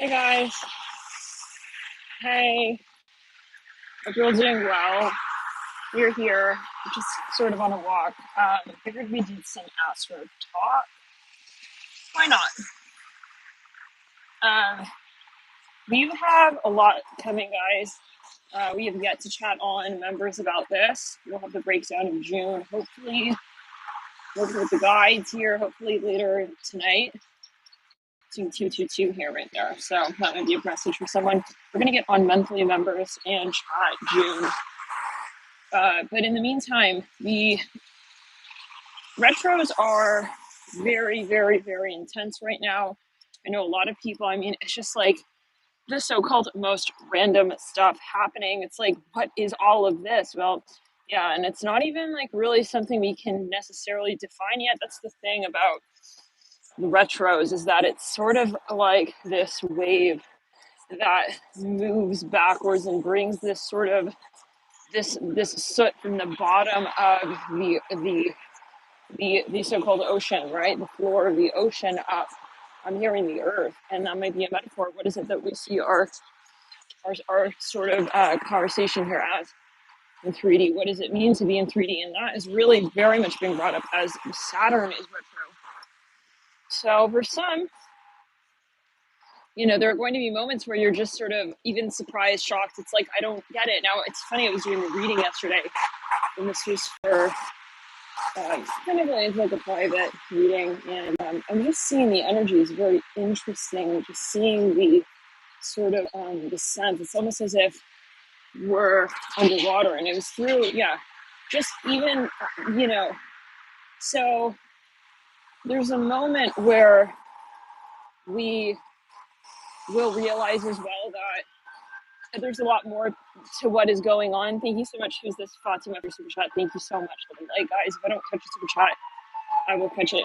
Hey guys. Hey. Hope you're all doing well. We're here, just sort of on a walk. Figured we did some astro talk. Why not? We have a lot coming, guys. We have yet to chat on members about this. We'll have the breakdown in June. Hopefully, working with the guides here. Hopefully later tonight. 222 here right there. So that might be a message for someone. We're gonna get on monthly members and chat June. But in the meantime, the retros are very, very, very intense right now. I know a lot of people, I mean, it's just like the so-called most random stuff happening. It's like, what is all of this? Well, yeah, and it's not even like really something we can necessarily define yet. That's the thing about the retros, is that it's sort of like this wave that moves backwards and brings this sort of this soot from the bottom of the so-called ocean, right? The floor of the ocean up. I'm hearing the earth, and that might be a metaphor. What is it that we see our sort of conversation here as in 3D? What does it mean to be in 3D? And that is really very much being brought up as Saturn is retro. So for some, there are going to be moments where you're just sort of even surprised, shocked. It's like, I don't get it. Now, it's funny, I was doing a reading yesterday, and this was for kind of like a private reading, and I'm just seeing the energy is very interesting. Just seeing the sort of the sense. It's almost as if we're underwater, and it was through, just even, So there's a moment where we will realize as well that there's a lot more to what is going on. Thank you so much. Who's this? Fatima for super chat. Thank you so much for the like, guys. If I don't catch a super chat, I will catch it.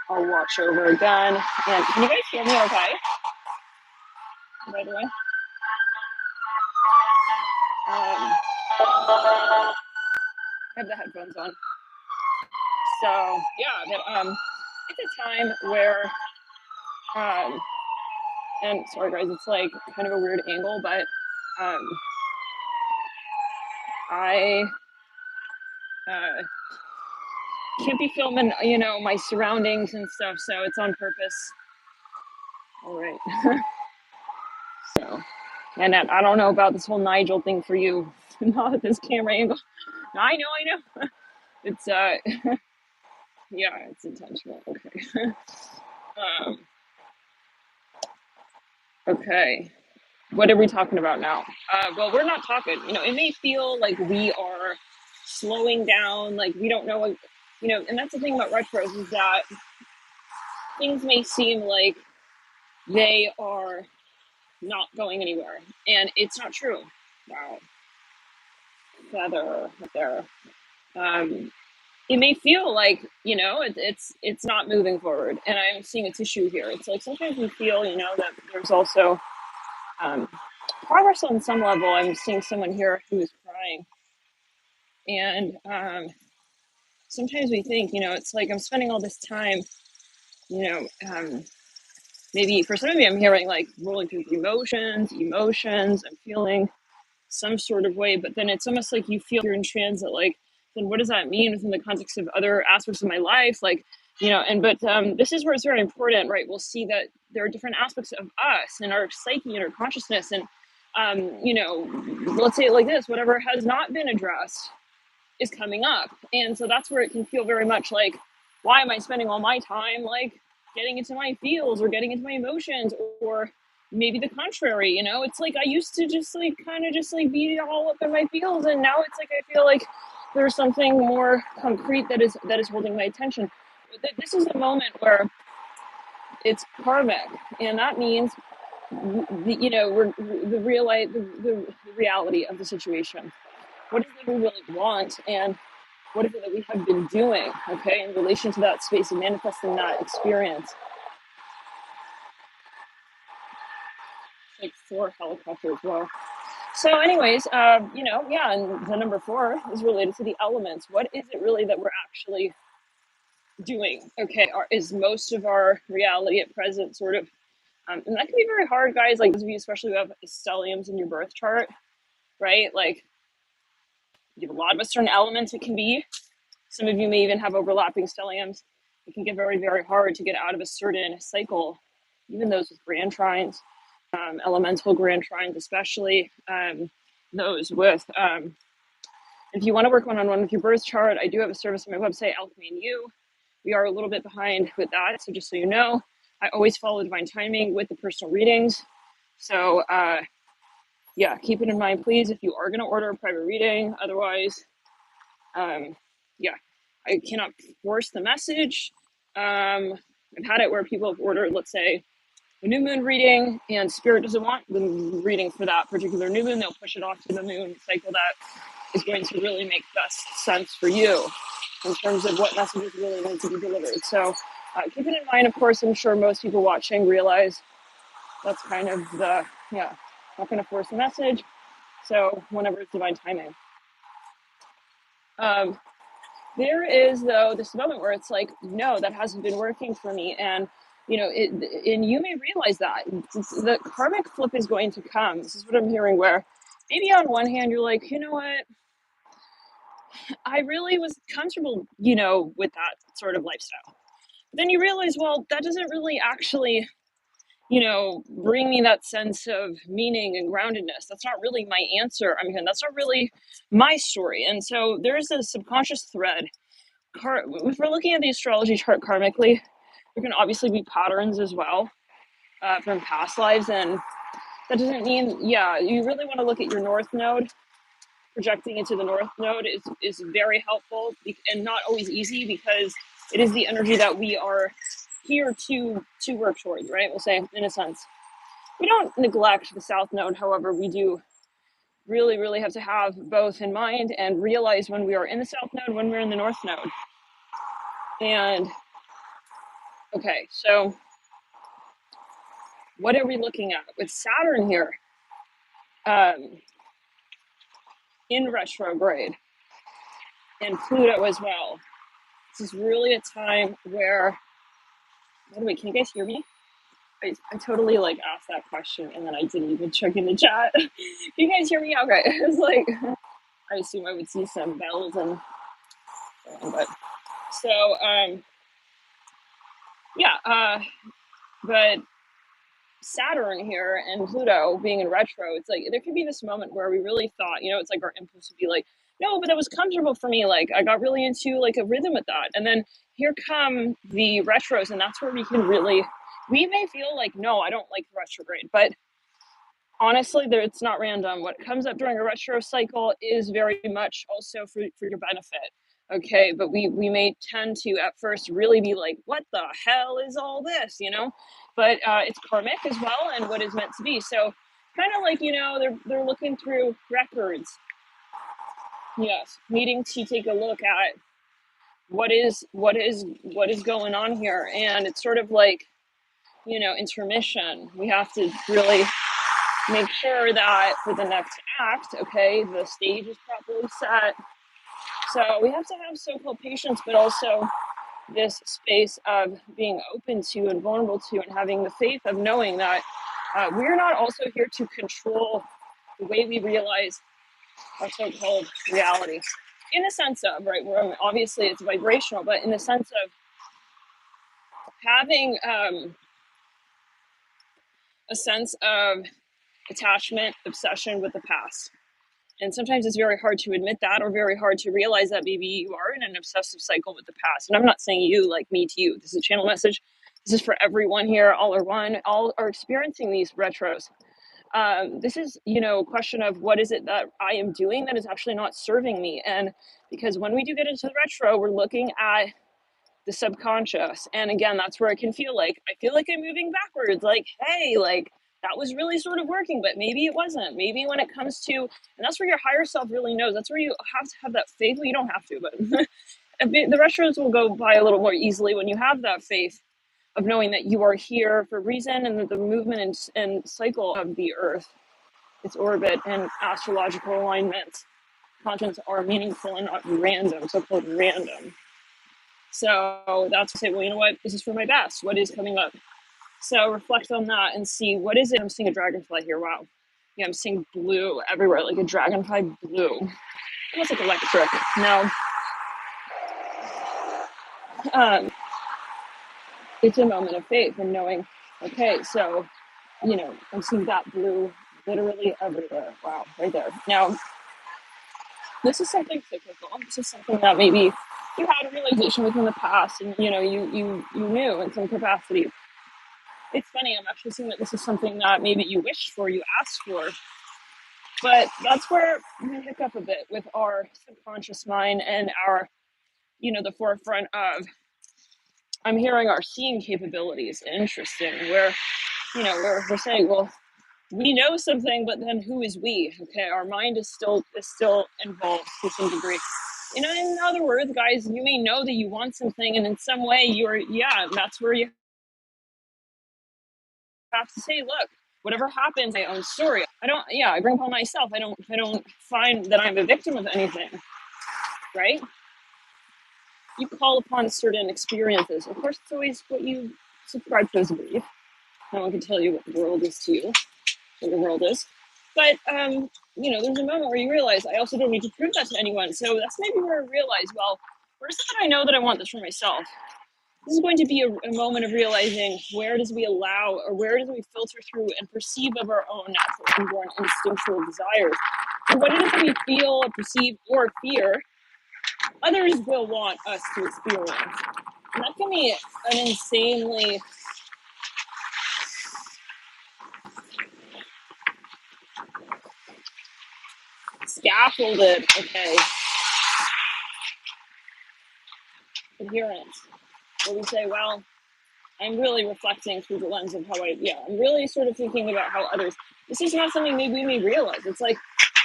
I'll watch over again. And can you guys hear me okay? By the way, I have the headphones on. So yeah, but it's a time where and sorry guys, it's like kind of a weird angle, but I can't be filming, my surroundings and stuff, so it's on purpose. All right. So, and I don't know about this whole Nigel thing for you, not this camera angle. I know. It's yeah, it's intentional. Okay. Okay. What are we talking about now? Well, we're not talking. It may feel like we are slowing down, like we don't know what, and that's the thing about retros, is that things may seem like they are not going anywhere, and it's not true. Wow. Feather up there. It may feel like, it's not moving forward, and I'm seeing a tissue here. It's like sometimes we feel, that there's also progress on some level. I'm seeing someone here who is crying, and sometimes we think, it's like I'm spending all this time, maybe for some of you, I'm hearing like rolling through the emotions, I'm feeling some sort of way, but then it's almost like you feel you're in transit, like, then what does that mean within the context of other aspects of my life? Like, but this is where it's very important, right? We'll see that there are different aspects of us and our psyche and our consciousness, and let's say it like this: whatever has not been addressed is coming up. And so that's where it can feel very much like, why am I spending all my time like getting into my feels or getting into my emotions, or maybe the contrary? It's like I used to just like kind of just like be all up in my feels, and now it's like I feel like there's something more concrete that is holding my attention. This is a moment where it's karmic, and that means the reality of the situation. What is it we really want, and what is it that we have been doing, okay, in relation to that space and manifesting that experience? Like 4 helicopters. Well, so anyways, and the number 4 is related to the elements. What is it really that we're actually doing? Okay, is most of our reality at present sort of And that can be very hard, guys. Like those of you, especially who have stelliums in your birth chart, right? Like you have a lot of a certain elements it can be. Some of you may even have overlapping stelliums. It can get very, very hard to get out of a certain cycle, even those with grand trines, elemental grand trines, especially those with. If you want to work one-on-one with your birth chart, I do have a service on my website, Alchemy and You. We are a little bit behind with that, so just so you know, I always follow divine timing with the personal readings. So yeah, keep it in mind, please, if you are going to order a private reading. Otherwise, yeah, I cannot force the message. I've had it where people have ordered, let's say, a new moon reading, and spirit doesn't want the reading for that particular new moon. They'll push it off to the moon cycle that is going to really make best sense for you in terms of what messages really need to be delivered. So keep it in mind. Of course, I'm sure most people watching realize that's kind of the, yeah, not going to force the message. So whenever it's divine timing. There is, though, this moment where it's like, no, that hasn't been working for me. And, you know, and you may realize that the karmic flip is going to come. This is what I'm hearing, where maybe on one hand, you're like, you know what? I really was comfortable, you know, with that sort of lifestyle. But then you realize, well, that doesn't really actually, you know, bring me that sense of meaning and groundedness. That's not really my answer. I mean, that's not really my story. And so there's a subconscious thread. If we're looking at the astrology chart karmically, there can obviously be patterns as well from past lives. And that doesn't mean, yeah, you really want to look at your north node. Projecting into the north node is very helpful and not always easy, because it is the energy that we are here to work towards, right? We'll say, in a sense. We don't neglect the south node. However, we do really, really have to have both in mind and realize when we are in the south node, when we're in the north node. And okay, so what are we looking at with Saturn here in retrograde and Pluto as well? This is really a time where, by the way, can you guys hear me? I totally like asked that question and then I didn't even check in the chat. Can you guys hear me? Okay, it's like, I assume I would see some bells and but so yeah, but Saturn here and Pluto being in retro, it's like there could be this moment where we really thought, you know, it's like our impulse would be like, no, but that was comfortable for me. Like I got really into like a rhythm with that. And then here come the retros, and that's where we can really, we may feel like, no, I don't like the retrograde, but honestly, it's not random. What comes up during a retro cycle is very much also for your benefit. Okay, but we may tend to at first really be like, what the hell is all this, you know? But it's karmic as well, and what is meant to be. So kind of like, you know, they're looking through records. Yes, needing to take a look at what is going on here. And it's sort of like, you know, intermission. We have to really make sure that for the next act, okay, the stage is properly set. So we have to have so-called patience, but also this space of being open to and vulnerable to, and having the faith of knowing that we're not also here to control the way we realize our so-called reality. In the sense of, right, where obviously it's vibrational, but in the sense of having a sense of attachment, obsession with the past. And sometimes it's very hard to admit that, or very hard to realize that maybe you are in an obsessive cycle with the past. And I'm not saying you, like me to you. This is a channel message. This is for everyone here. All are one. All are experiencing these retros. This is, you know, a question of what is it that I am doing that is actually not serving me. And because when we do get into the retro, we're looking at the subconscious. And again, that's where I can feel like, I feel like I'm moving backwards. Like, hey, like, that was really sort of working, but maybe it wasn't. Maybe when it comes to, and that's where your higher self really knows. That's where you have to have that faith. Well, you don't have to, but the retros will go by a little more easily when you have that faith of knowing that you are here for a reason, and that the movement and cycle of the earth, its orbit and astrological alignment, contents are meaningful and not random, so-called random. So that's to say, well, you know what? This is for my best. What is coming up? So reflect on that and see what is it. I'm seeing a dragonfly here. Wow. Yeah, I'm seeing blue everywhere, like a dragonfly blue. Almost like electric. Now, um, it's a moment of faith and knowing, okay, so, I'm seeing that blue literally everywhere. Wow, right there. Now, this is something cyclical. This is something that maybe you had a realization within the past and, you knew in some capacity. It's funny, I'm actually seeing that this is something that maybe you wished for, you asked for, but that's where we hiccup a bit with our subconscious mind and our, the forefront of, I'm hearing our seeing capabilities. Interesting, where, we're saying, well, we know something, but then who is we? Okay, our mind is still involved to some degree. In other words, guys, you may know that you want something, and in some way, that's where you have to say, look, whatever happens, my own story. I bring upon myself. I don't find that I'm a victim of anything, right? You call upon certain experiences. Of course, it's always what you subscribe to as a belief. No one can tell you what the world is to you, what the world is. But, there's a moment where you realize I also don't need to prove that to anyone. So that's maybe where I realize, well, where is it that I know that I want this for myself? This is going to be a moment of realizing where does we allow or where does we filter through and perceive of our own natural inborn instinctual desires. And what it is that we feel, perceive, or fear, others will want us to experience. And that can be an insanely scaffolded, adherence, where we say, well, I'm really reflecting through the lens of I'm really sort of thinking about how others, this is not something maybe we may realize. It's like,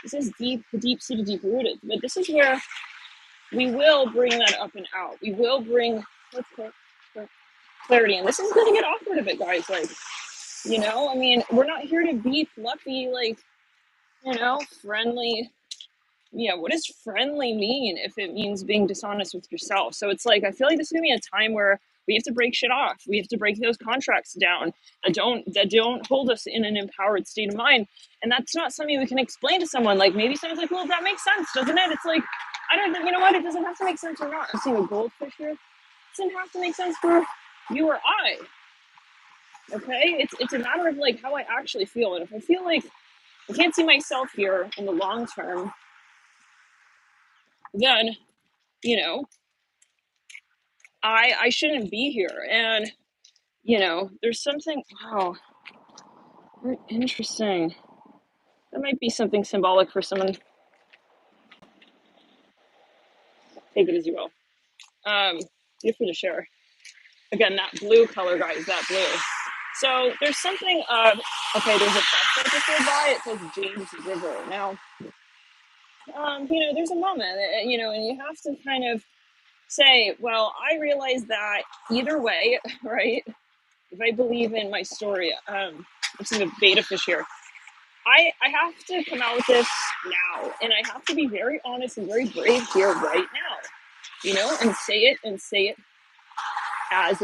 this is deep-seated, deep-rooted, but this is where we will bring that up and out. We will bring clarity, and this is going to get awkward a bit, guys. We're not here to be fluffy, friendly. Yeah, what does friendly mean if it means being dishonest with yourself? So it's like, I feel like this is gonna be a time where we have to break shit off. We have to break those contracts down that don't hold us in an empowered state of mind. And that's not something we can explain to someone. Like maybe someone's like, well, that makes sense, doesn't it? It's like, I don't know, you know what? It doesn't have to make sense or not. I'm seeing a goldfish here. It doesn't have to make sense for you or I. Okay? It's a matter of like how I actually feel. And if I feel like I can't see myself here in the long term, then I shouldn't be here. And there's something, wow, very interesting. That might be something symbolic for someone. Take it as you will. Feel free to share. Again, that blue color, guys, that blue. So there's something of, there's a bus that just go by. It says James River. Now, there's a moment, and you have to kind of say, well, I realize that either way, right? If I believe in my story, I'm seeing a beta fish here. I have to come out with this now, and I have to be very honest and very brave here right now, and say it as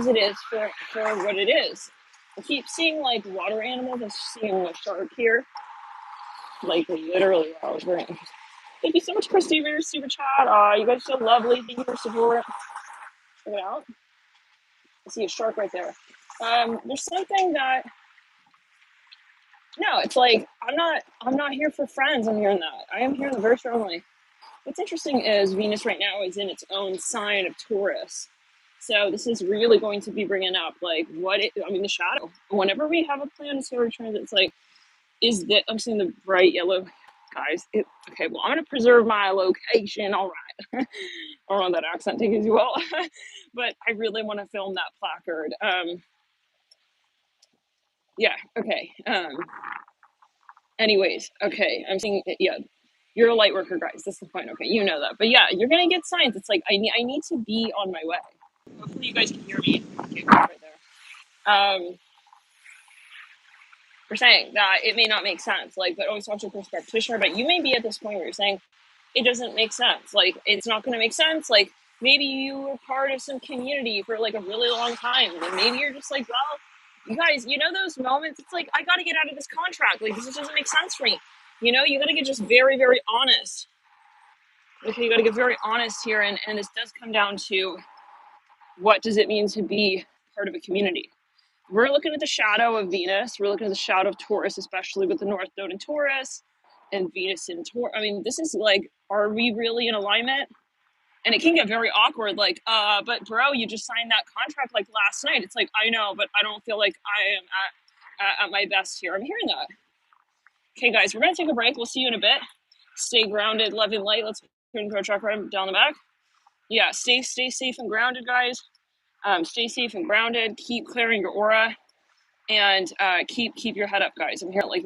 it is for what it is. I keep seeing like water animals. I'm seeing a shark here, like literally. Wow, it's very interesting. Thank you so much, Christy, for your super chat. You guys are so lovely. Thank you for support. Check it out. I see a shark right there. There's something that, no, it's like I'm not here for friends. I'm hearing that. I am here very strongly. What's interesting is Venus right now is in its own sign of Taurus. So this is really going to be bringing up like the shadow. Whenever we have a planetary transit, it's like, I'm seeing the bright yellow, guys. Okay, well, I'm going to preserve my location. All right. I don't know that accent, take it as you will. But I really want to film that placard. Yeah, okay. Anyways, okay, I'm seeing, yeah, you're a light worker, guys. That's the point. Okay, you know that. But yeah, you're going to get signs. It's like, I need to be on my way. Hopefully you guys can hear me. Okay, right there. We're saying that it may not make sense, but always talk to a course practitioner. But you may be at this point where you're saying it doesn't make sense. Like, it's not going to make sense. Like, Maybe you were part of some community for like a really long time, and maybe you're just like, well, you guys, you know those moments, it's like, I gotta get out of this contract, like this doesn't make sense for me. You know, you gotta get just very, very honest. Okay, you gotta get very honest here, and this does come down to, what does it mean to be part of a community? We're looking at the shadow of Venus. We're looking at the shadow of Taurus, especially with the North Node in Taurus and Venus in Taurus. I mean, this is like, are we really in alignment? And it can get very awkward. Like, but bro, you just signed that contract like last night. It's like, I know, but I don't feel like I am at my best here. I'm hearing that. Okay, guys, we're gonna take a break. We'll see you in a bit. Stay grounded, love and light. Let's turn the chakra down the back. Yeah, stay safe and grounded, guys. Stay safe and grounded. Keep clearing your aura, and keep your head up, guys. I'm here like